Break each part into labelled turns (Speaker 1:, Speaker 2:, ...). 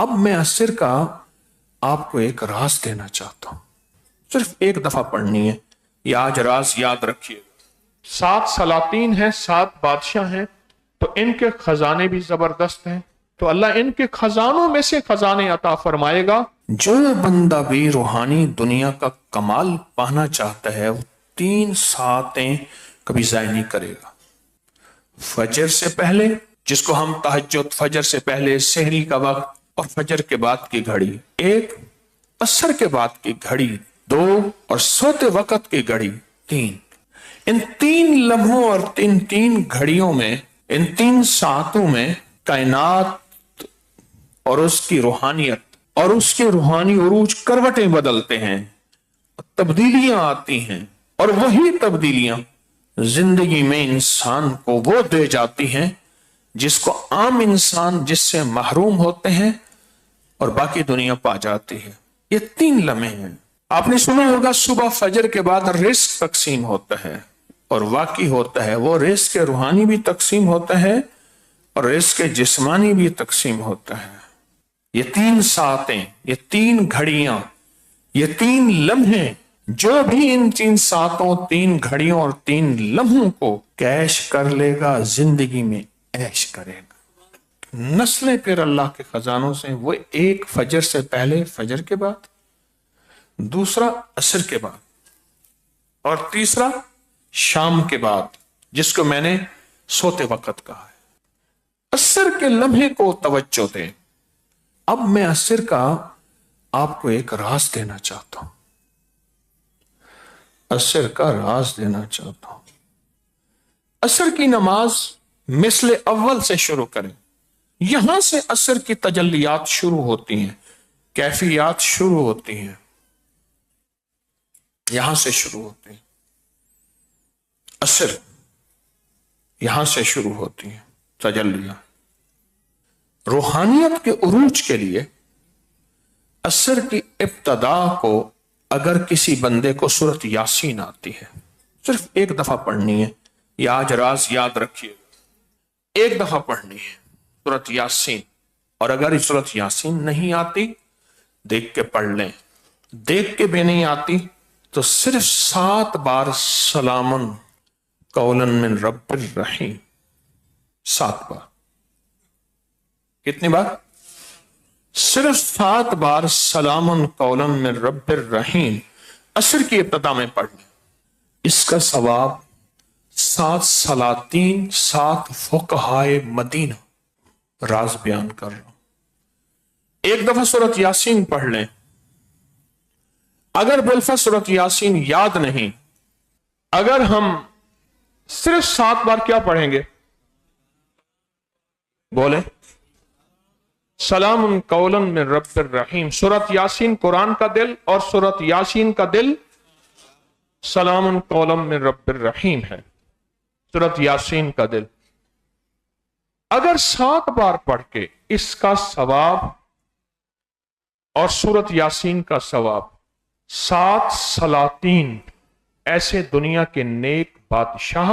Speaker 1: اب میں اسر کا آپ کو ایک راز دینا چاہتا ہوں، صرف ایک دفعہ پڑھنی ہے، یہ آج راز یاد رکھیے۔
Speaker 2: 7 سلاطین ہیں، 7 بادشاہ ہیں، تو ان کے خزانے بھی زبردست ہیں، تو اللہ ان کے خزانوں میں سے خزانے عطا فرمائے گا۔
Speaker 1: جو بندہ بھی روحانی دنیا کا کمال پانا چاہتا ہے وہ 3 ساعتیں کبھی ضائع نہیں کرے گا۔ فجر سے پہلے، جس کو ہم تہجد، فجر سے پہلے سحری کا وقت، اور فجر کے بعد کی گھڑی 1، عصر کے بعد کی گھڑی 2، اور سوتے وقت کی گھڑی 3۔ ان 3 لمحوں اور 3 گھڑیوں میں، ان 3 ساعتوں میں کائنات اور اس کی روحانیت اور اس کے روحانی عروج کروٹیں بدلتے ہیں، تبدیلیاں آتی ہیں، اور وہی تبدیلیاں زندگی میں انسان کو وہ دے جاتی ہیں جس کو عام انسان جس سے محروم ہوتے ہیں اور باقی دنیا پا جاتی ہے۔ یہ 3 لمحے ہیں۔ آپ نے سنا ہوگا صبح فجر کے بعد رزق تقسیم ہوتا ہے، اور واقعی ہوتا ہے، وہ رزق روحانی بھی تقسیم ہوتا ہے اور رزق جسمانی بھی تقسیم ہوتا ہے۔ یہ 3 ساعتیں، یہ 3 گھڑیاں، یہ 3 لمحے، جو بھی ان 3 ساعتوں، 3 گھڑیوں اور 3 لمحوں کو کیش کر لے گا، زندگی میں عیش کرے گا۔ نسلیں پھر اللہ کے خزانوں سے، وہ ایک فجر سے پہلے، فجر کے بعد، دوسرا عصر کے بعد، اور تیسرا شام کے بعد، جس کو میں نے سوتے وقت کہا ہے۔ عصر کے لمحے کو توجہ دیں۔ اب میں عصر کا آپ کو ایک راز دینا چاہتا ہوں، عصر کا راز دینا چاہتا ہوں۔ عصر کی نماز مثل اول سے شروع کریں، یہاں سے عصر کی تجلیات شروع ہوتی ہیں، کیفیات شروع ہوتی ہیں، یہاں سے شروع ہوتی ہیں۔ عصر یہاں سے شروع ہوتی ہیں تجلیات۔ روحانیت کے عروج کے لیے عصر کی ابتدا کو اگر کسی بندے کو سورۃ یاسین آتی ہے، صرف ایک دفعہ پڑھنی ہے، یہ آج راز یاد رکھیے، ایک دفعہ پڑھنی ہے سورۃ یاسین۔ اور اگر سورۃ یاسین نہیں آتی، دیکھ کے پڑھ لیں، دیکھ کے بھی نہیں آتی تو صرف 7 بار سلامن قولا من رب الرحیم، 7 بار۔ کتنی بار؟ صرف 7 بار سلامن قولا من رب الرحیم عصر کی ابتدا میں پڑھ لیں۔ اس کا ثواب 7 سلاطین، 7 فقہائے مدینہ، راز بیان کر رہا ہوں۔ ایک دفعہ سورۃ یاسین پڑھ لیں۔ اگر بالفرض سورۃ یاسین یاد نہیں، اگر ہم صرف 7 بار کیا پڑھیں گے؟ بولیں، سلام قولا من رب الرحیم۔ سورۃ یاسین قرآن کا دل، اور سورۃ یاسین کا دل سلام قولا من رب الرحیم ہے، سورۃ یاسین کا دل۔ اگر 7 بار پڑھ کے اس کا ثواب اور سورۃ یاسین کا ثواب، 7 سلاطین، ایسے دنیا کے نیک بادشاہ،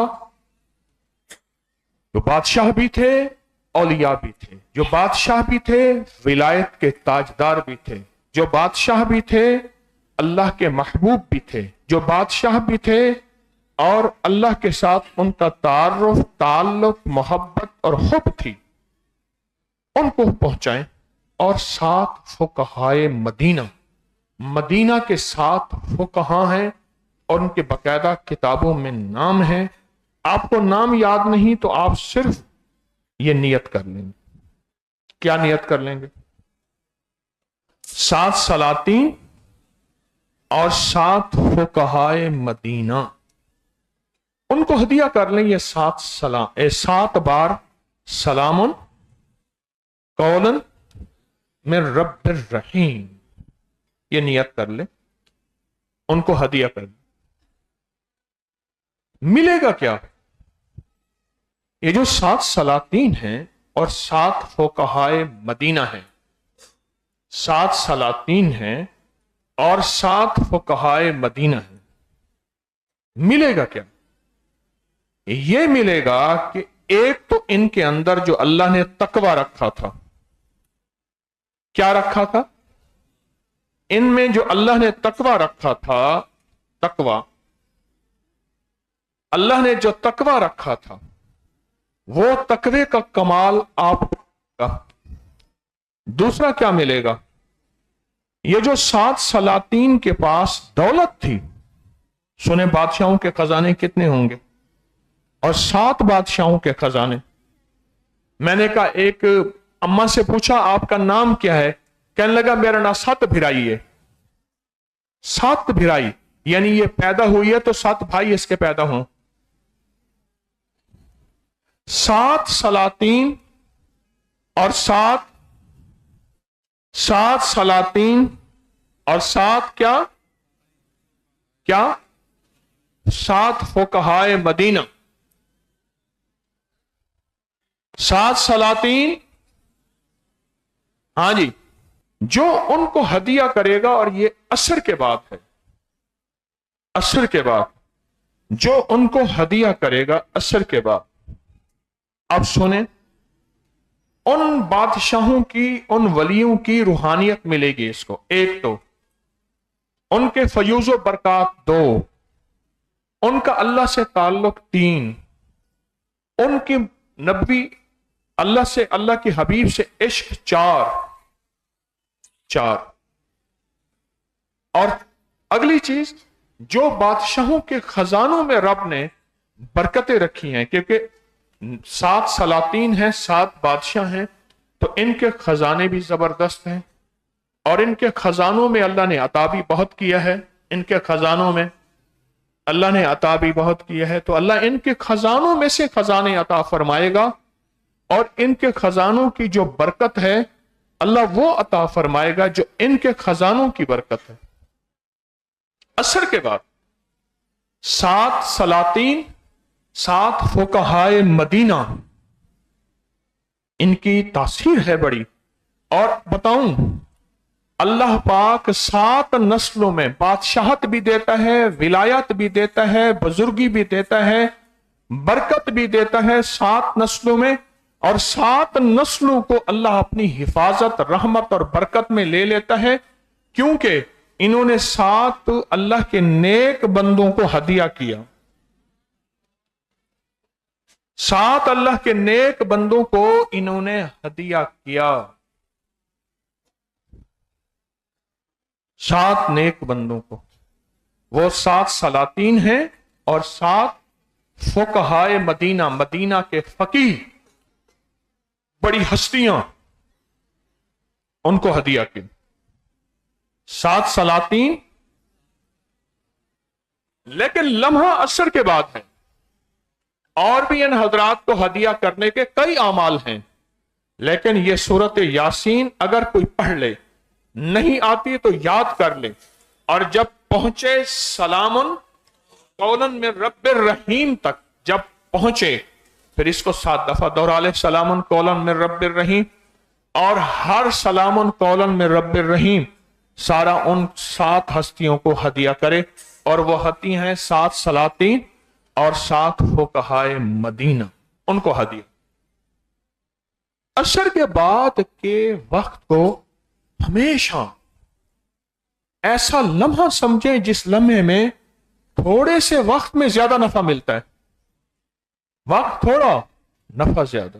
Speaker 1: جو بادشاہ بھی تھے، اولیاء بھی تھے، جو بادشاہ بھی تھے، ولایت کے تاجدار بھی تھے، جو بادشاہ بھی تھے، اللہ کے محبوب بھی تھے، جو بادشاہ بھی تھے اور اللہ کے ساتھ ان کا تعلق، محبت اور حب تھی، ان کو پہنچائیں۔ اور 7 فقہائے مدینہ، مدینہ کے 7 فقہاء ہیں، اور ان کے باقاعدہ کتابوں میں نام ہیں۔ آپ کو نام یاد نہیں تو آپ صرف یہ نیت کر لیں گے۔ کیا نیت کر لیں گے؟ 7 سلاطین اور 7 فقہائے مدینہ، ان کو ہدیہ کر لیں یہ 7 بار سلام قولا من رب الرحیم، یہ نیت کر لیں، ان کو ہدیہ کر لیں۔ ملے گا کیا؟ یہ جو 7 سلاطین ہیں اور 7 فقہائے مدینہ ہیں، 7 سلاطین ہیں اور 7 فقہائے مدینہ ہیں، ملے گا کیا؟ یہ ملے گا کہ ایک تو ان کے اندر جو اللہ نے تقوی رکھا تھا،
Speaker 2: کیا رکھا تھا؟ ان میں جو اللہ نے تقوی رکھا تھا، تقوی، اللہ نے جو تقوی رکھا تھا وہ تقوی کا کمال آپ کو ملے گا۔ دوسرا کیا ملے گا؟ یہ جو 7 سلاطین کے پاس دولت تھی، سنے بادشاہوں کے خزانے کتنے ہوں گے؟ اور 7 بادشاہوں کے خزانے۔ میں نے کہا، ایک اماں سے پوچھا آپ کا نام کیا ہے؟ کہنے لگا میرا نام 7 بھرائی ہے۔ 7 بھرائی یعنی یہ پیدا ہوئی ہے تو 7 بھائی اس کے پیدا ہوں۔ 7 سلاطین اور 7 سلاطین اور 7 کیا 7 فقہائے مدینہ۔ 7 سلاطین، ہاں جی، جو ان کو ہدیہ کرے گا، اور یہ عصر کے بعد ہے، عصر کے بعد جو ان کو ہدیہ کرے گا، عصر کے بعد۔ اب سنیں، ان بادشاہوں کی، ان ولیوں کی روحانیت ملے گی اس کو۔ ایک تو ان کے فیوز و برکات 2، ان کا اللہ سے تعلق 3، ان کی نبی اللہ سے، اللہ کے حبیب سے عشق 4۔ اور اگلی چیز، جو بادشاہوں کے خزانوں میں رب نے برکتیں رکھی ہیں، کیونکہ 7 سلاطین ہیں، 7 بادشاہ ہیں، تو ان کے خزانے بھی زبردست ہیں، اور ان کے خزانوں میں اللہ نے عطا بھی بہت کیا ہے۔ ان کے خزانوں میں اللہ نے عطا بھی بہت کیا ہے، تو اللہ ان کے خزانوں میں سے خزانے عطا فرمائے گا، اور ان کے خزانوں کی جو برکت ہے اللہ وہ عطا فرمائے گا جو ان کے خزانوں کی برکت ہے۔ عصر کے بعد 7 سلاطین، 7 فقہائے مدینہ، ان کی تاثیر ہے بڑی۔ اور بتاؤں، اللہ پاک 7 نسلوں میں بادشاہت بھی دیتا ہے، ولایت بھی دیتا ہے، بزرگی بھی دیتا ہے، برکت بھی دیتا ہے 7 نسلوں میں، اور 7 نسلوں کو اللہ اپنی حفاظت، رحمت اور برکت میں لے لیتا ہے، کیونکہ انہوں نے 7 اللہ کے نیک بندوں کو ہدیہ کیا۔ 7 اللہ کے نیک بندوں کو انہوں نے ہدیہ کیا، 7 نیک بندوں کو۔ وہ 7 سلاطین ہیں اور 7 فقہائے مدینہ، مدینہ کے فقیہ، بڑی ہستیاں، ان کو ہدیہ کی۔ 7 سلاطین، لیکن لمحہ عصر کے بعد ہے، اور بھی ان حضرات کو ہدیہ کرنے کے کئی اعمال ہیں، لیکن یہ سورۃ یاسین اگر کوئی پڑھ لے، نہیں آتی تو یاد کر لے، اور جب پہنچے سلام قولا من رب الرحیم تک جب پہنچے، پھر اس کو 7 دفعہ دوہرا لے، سلام قولا من رب الرحیم، اور ہر سلام قولا من رب الرحیم سارا ان 7 ہستیوں کو ہدیہ کرے، اور وہ ہستی ہیں 7 سلاطین اور 7 فقہائے مدینہ، ان کو ہدیہ۔ عصر کے بعد کے وقت کو ہمیشہ ایسا لمحہ سمجھیں جس لمحے میں تھوڑے سے وقت میں زیادہ نفع ملتا ہے، وقت تھوڑا، نفع زیادہ۔